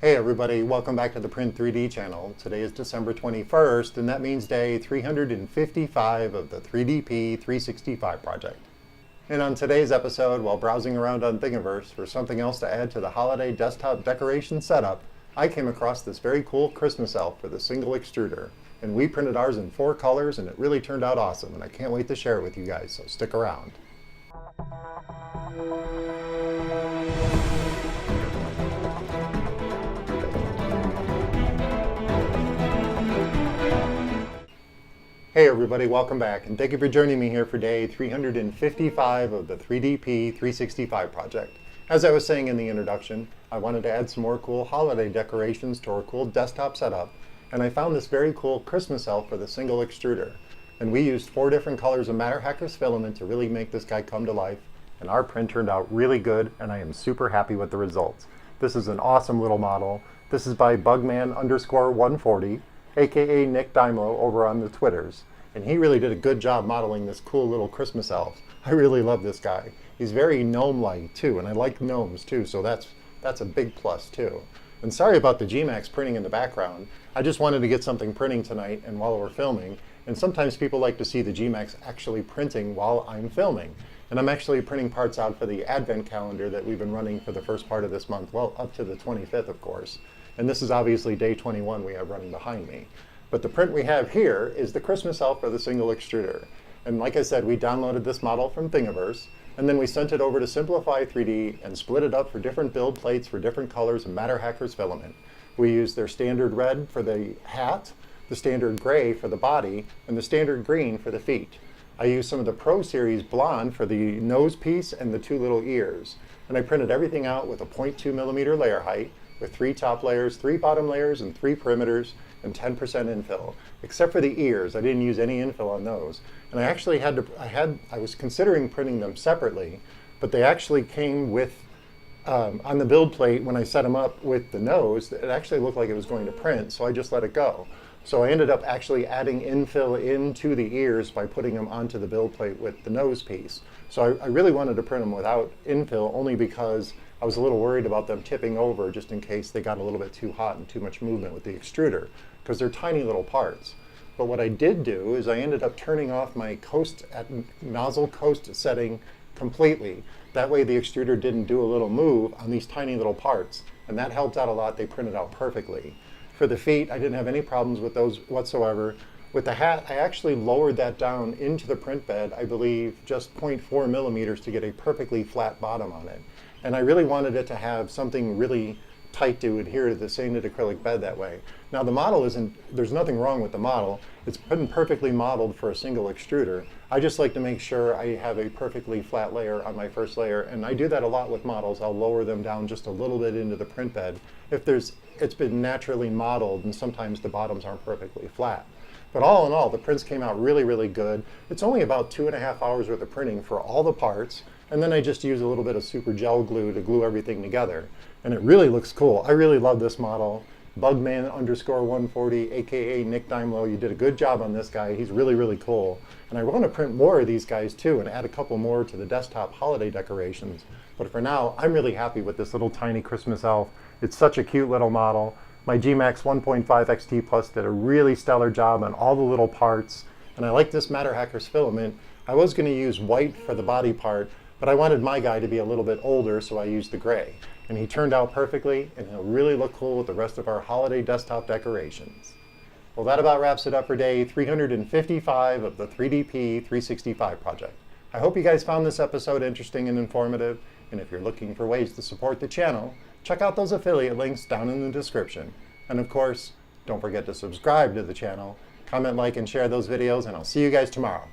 Hey everybody, welcome back to the Print 3D channel. Today is December 21st, and that means day 355 of the 3DP 365 project. And on today's episode, while browsing around on Thingiverse for something else to add to the holiday desktop decoration setup, I came across this very cool Christmas elf for the Single Extruder. And we printed ours in 4 colors, and it really turned out awesome, and I can't wait to share it with you guys, so stick around. Hey everybody, welcome back, and thank you for joining me here for day 355 of the 3DP 365 project. As I was saying in the introduction, I wanted to add some more cool holiday decorations to our cool desktop setup, and I found this very cool Christmas elf for the Single Extruder. And we used 4 different colors of Matter Hackers filament to really make this guy come to life, and our print turned out really good, and I am super happy with the results. This is an awesome little model. This is by Bugman_140. aka Nick Dimelo over on the Twitters, and he really did a good job modeling this cool little Christmas elf. I really love this guy. He's very gnome-like too, and I like gnomes too, so that's a big plus too. And sorry about the gMax printing in the background. I just wanted to get something printing tonight and while we're filming, and sometimes people like to see the gMax actually printing while I'm filming. And I'm actually printing parts out for the Advent calendar that we've been running for the first part of this month, well, up to the 25th, of course. And this is obviously day 21 we have running behind me. But the print we have here is the Christmas elf for the Single Extruder. And like I said, we downloaded this model from Thingiverse, and then we sent it over to Simplify 3D and split it up for different build plates for different colors of Matter Hackers filament. We used their standard red for the hat, the standard gray for the body, and the standard green for the feet. I used some of the Pro Series blonde for the nose piece and the 2 little ears. And I printed everything out with a 0.2mm layer height, with 3 top layers, 3 bottom layers, and 3 perimeters, and 10% infill. Except for the ears, I didn't use any infill on those. And I actually I was considering printing them separately, but they actually came with, on the build plate when I set them up with the nose, it actually looked like it was going to print, so I just let it go. So I ended up actually adding infill into the ears by putting them onto the build plate with the nose piece. So I really wanted to print them without infill, only because I was a little worried about them tipping over just in case they got a little bit too hot and too much movement with the extruder, because they're tiny little parts. But what I did do is I ended up turning off my nozzle coast setting completely. That way the extruder didn't do a little move on these tiny little parts, and that helped out a lot. They printed out perfectly. For the feet, I didn't have any problems with those whatsoever. With the hat, I actually lowered that down into the print bed, I believe just 0.4mm to get a perfectly flat bottom on it. And I really wanted it to have something really tight to adhere to the sanded acrylic bed that way. Now the model there's nothing wrong with the model. It's been perfectly modeled for a single extruder. I just like to make sure I have a perfectly flat layer on my first layer, and I do that a lot with models. I'll lower them down just a little bit into the print bed if it's been naturally modeled, and sometimes the bottoms aren't perfectly flat. But all in all, the prints came out really, really good. It's only about 2.5 hours worth of printing for all the parts, and then I just use a little bit of super gel glue to glue everything together. And it really looks cool. I really love this model. Bugman_140, aka Nick Dimelo, you did a good job on this guy. He's really, really cool. And I want to print more of these guys too and add a couple more to the desktop holiday decorations. But for now, I'm really happy with this little tiny Christmas elf. It's such a cute little model. My gMax 1.5 XT Plus did a really stellar job on all the little parts. And I like this Matter Hackers filament. I was going to use white for the body part, but I wanted my guy to be a little bit older, so I used the gray. And he turned out perfectly, and he'll really look cool with the rest of our holiday desktop decorations. Well, that about wraps it up for day 355 of the 3DP 365 project. I hope you guys found this episode interesting and informative, and if you're looking for ways to support the channel, check out those affiliate links down in the description. And of course, don't forget to subscribe to the channel, comment, like, and share those videos, and I'll see you guys tomorrow.